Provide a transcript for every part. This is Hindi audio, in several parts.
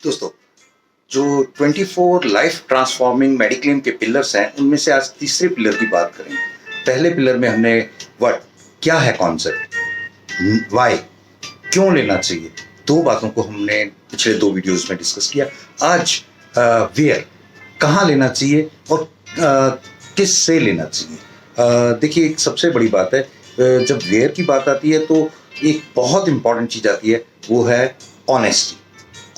दोस्तों, जो 24 लाइफ ट्रांसफॉर्मिंग मेडिक्लेम के पिलर्स हैं, उनमें से आज तीसरे पिलर की बात करेंगे। पहले पिलर में हमने व्हाट, क्या है कॉन्सेप्ट, व्हाई, क्यों लेना चाहिए, दो बातों को हमने पिछले दो वीडियोस में डिस्कस किया। आज वेयर, कहाँ लेना चाहिए और किस से लेना चाहिए। देखिए, एक सबसे बड़ी बात है, जब वेयर की बात आती है तो एक बहुत इंपॉर्टेंट चीज़ आती है, वो है ऑनेस्टी।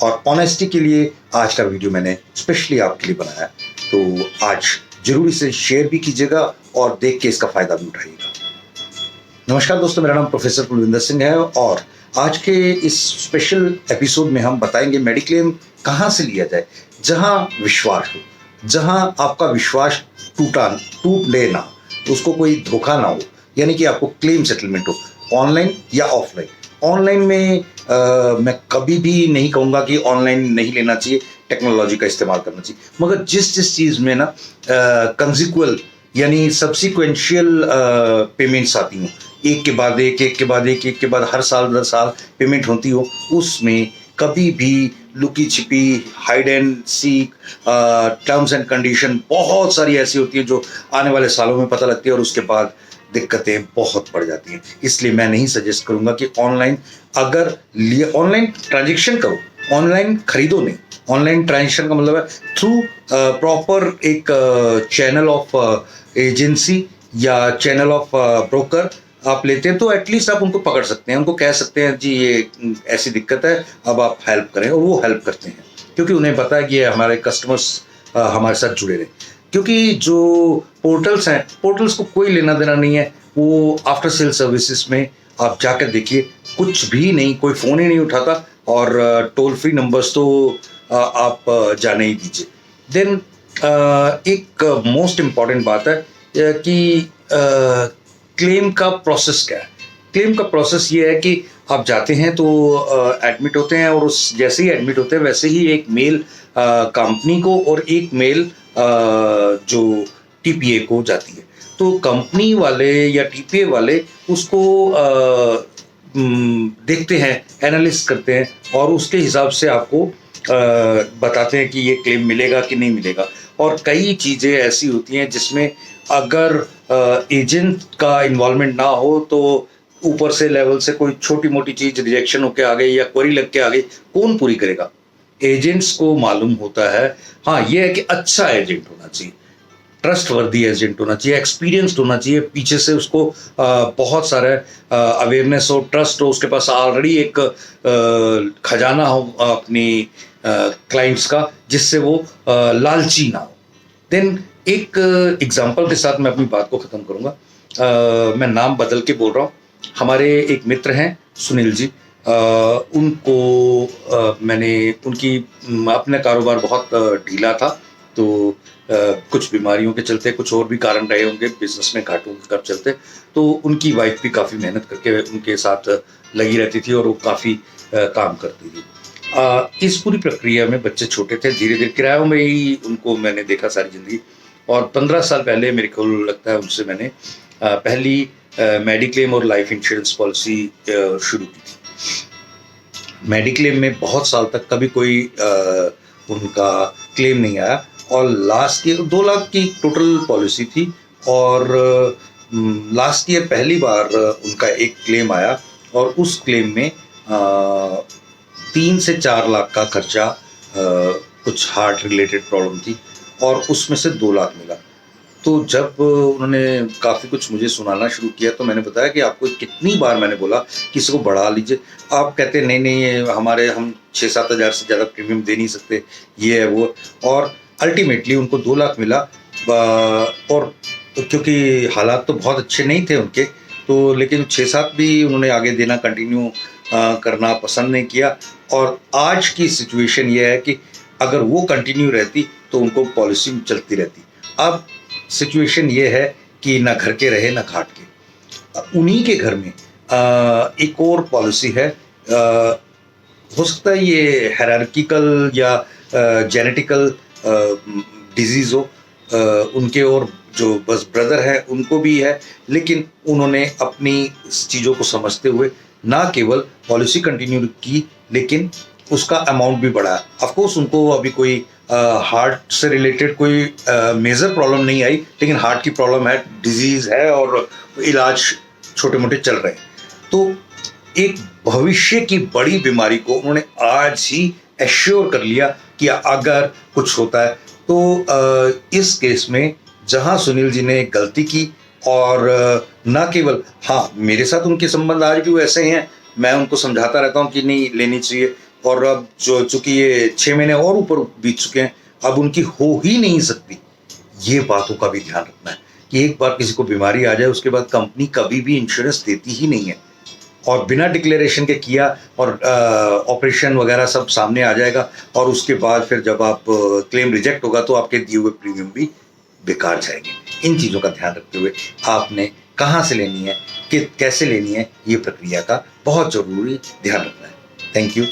और ऑनेस्टी के लिए आज का वीडियो मैंने स्पेशली आपके लिए बनाया, तो आज जरूर इसे शेयर भी कीजिएगा और देख के इसका फायदा भी उठाइएगा। नमस्कार दोस्तों, मेरा नाम प्रोफेसर कुलविंदर सिंह है और आज के इस स्पेशल एपिसोड में हम बताएंगे मेडिक्लेम कहाँ से लिया जाए, जहाँ विश्वास हो, जहाँ आपका विश्वास टूटने ना, उसको कोई धोखा ना हो, यानी कि आपको क्लेम सेटलमेंट हो, ऑनलाइन या ऑफलाइन। ऑनलाइन में मैं कभी भी नहीं कहूँगा कि ऑनलाइन नहीं लेना चाहिए, टेक्नोलॉजी का इस्तेमाल करना चाहिए, मगर जिस जिस चीज़ में ना कंसिक्वल यानी सब्सिक्वेंशियल पेमेंट्स आती हैं, एक के बाद एक के बाद हर साल दर साल पेमेंट होती हो, उसमें कभी भी लुकी छिपी, hide and seek, terms and condition बहुत सारी ऐसी होती है जो आने वाले सालों में पता लगती है और उसके बाद दिक्कतें बहुत बढ़ जाती हैं। इसलिए मैं नहीं सजेस्ट करूंगा कि ऑनलाइन अगर ऑनलाइन ट्रांजेक्शन करो, ऑनलाइन खरीदो नहीं। ऑनलाइन ट्रांजेक्शन का मतलब है थ्रू प्रॉपर एक चैनल ऑफ एजेंसी या चैनल ऑफ ब्रोकर आप लेते हैं, तो एटलीस्ट आप उनको पकड़ सकते हैं, उनको कह सकते हैं जी ये ऐसी दिक्कत है, अब आप हेल्प करें, और वो हेल्प करते हैं क्योंकि उन्हें पता है कि ये हमारे कस्टमर्स हमारे साथ जुड़े रहे। क्योंकि जो पोर्टल्स हैं, पोर्टल्स को कोई लेना देना नहीं है, वो आफ्टर सेल सर्विसेज में आप जाकर देखिए, कुछ भी नहीं, कोई फ़ोन ही नहीं उठाता, और टोल फ्री नंबर्स तो आप जाने ही दीजिए। देन एक मोस्ट इम्पॉर्टेंट बात है कि क्लेम का प्रोसेस क्या है। क्लेम का प्रोसेस ये है कि आप जाते हैं तो एडमिट होते हैं, और उस जैसे ही एडमिट होते हैं वैसे ही एक मेल कंपनी को और एक मेल जो टीपीए को जाती है। तो कंपनी वाले या टीपीए वाले उसको देखते हैं, एनालिसिस करते हैं, और उसके हिसाब से आपको बताते हैं कि ये क्लेम मिलेगा कि नहीं मिलेगा। और कई चीज़ें ऐसी होती हैं जिसमें अगर एजेंट का इन्वॉल्वमेंट ना हो तो ऊपर से लेवल से कोई छोटी मोटी चीज़ रिजेक्शन होके आ गई या क्वेरी लग के आ गई, कौन पूरी करेगा? एजेंट्स को मालूम होता है। हाँ, ये है कि अच्छा एजेंट होना चाहिए, ट्रस्ट वर्दी एजेंट होना चाहिए, एक्सपीरियंस्ड होना चाहिए, पीछे से उसको बहुत सारा अवेयरनेस हो, ट्रस्ट हो, उसके पास ऑलरेडी एक खजाना हो अपनी क्लाइंट्स का, जिससे वो लालची ना हो। देन एक एग्जांपल के साथ मैं अपनी बात को ख़त्म करूँगा। मैं नाम बदल के बोल रहा हूँ। हमारे एक मित्र हैं सुनील जी, उनको मैंने उनकी अपना कारोबार बहुत ढीला था, तो कुछ बीमारियों के चलते, कुछ और भी कारण रहे होंगे, बिजनेस में घाटों के कब चलते, तो उनकी वाइफ भी काफ़ी मेहनत करके उनके साथ लगी रहती थी और वो काफ़ी काम करती थी। इस पूरी प्रक्रिया में बच्चे छोटे थे, धीरे धीरे किरायों में ही उनको मैंने देखा सारी ज़िंदगी। और 15 साल पहले मेरे को लगता है उनसे मैंने पहली मेडिक्लेम और लाइफ इंश्योरेंस पॉलिसी शुरू की थी। मेडिक्लेम में बहुत साल तक कभी कोई उनका क्लेम नहीं आया, और लास्ट ईयर 2 लाख की टोटल पॉलिसी थी, और लास्ट ईयर पहली बार उनका एक क्लेम आया, और उस क्लेम में 3 से 4 लाख का खर्चा, कुछ हार्ट रिलेटेड प्रॉब्लम थी, और उसमें से 2 लाख मिला। तो जब उन्होंने काफ़ी कुछ मुझे सुनाना शुरू किया, तो मैंने बताया कि आपको कितनी बार मैंने बोला कि इसको बढ़ा लीजिए, आप कहते नहीं नहीं, हम 6-7 हज़ार से ज़्यादा प्रीमियम दे नहीं सकते, ये है वो। और अल्टीमेटली उनको 2 लाख मिला, और क्योंकि हालात तो बहुत अच्छे नहीं थे उनके, तो लेकिन 6-7 भी उन्होंने आगे देना कंटिन्यू करना पसंद नहीं किया। और आज की सिचुएशन ये है कि अगर वो कंटिन्यू रहती तो उनको पॉलिसी चलती रहती। अब सिचुएशन ये है कि ना घर के रहे ना घाट के। उन्हीं के घर में एक और पॉलिसी है, हो सकता है ये हायरार्किकल या जेनेटिकल डिजीज़ हो, उनके और जो बस ब्रदर है उनको भी है, लेकिन उन्होंने अपनी चीज़ों को समझते हुए ना केवल पॉलिसी कंटिन्यू की, लेकिन उसका अमाउंट भी बढ़ा। ऑफ कोर्स उनको अभी कोई हार्ट से रिलेटेड कोई मेजर प्रॉब्लम नहीं आई, लेकिन हार्ट की प्रॉब्लम है, डिजीज है और इलाज छोटे मोटे चल रहे हैं। तो एक भविष्य की बड़ी बीमारी को उन्होंने आज ही एश्योर कर लिया कि अगर कुछ होता है तो इस केस में जहां सुनील जी ने गलती की और ना केवल, हाँ मेरे साथ उनके संबंध आज भी वैसे ही हैं, मैं उनको समझाता रहता हूँ कि नहीं लेनी चाहिए, और अब जो चूंकि ये 6 महीने और ऊपर बीत चुके हैं, अब उनकी हो ही नहीं सकती। ये बातों का भी ध्यान रखना है कि एक बार किसी को बीमारी आ जाए उसके बाद कंपनी कभी भी इंश्योरेंस देती ही नहीं है, और बिना डिक्लेरेशन के किया और ऑपरेशन वगैरह सब सामने आ जाएगा, और उसके बाद फिर जब आप क्लेम रिजेक्ट होगा तो आपके दिए हुए प्रीमियम भी बेकार जाएंगे। इन चीज़ों का ध्यान रखते हुए आपने कहाँ से लेनी है, कि कैसे लेनी है, ये प्रक्रिया का बहुत जरूरी ध्यान रखना है। Thank you.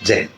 जय हिंद।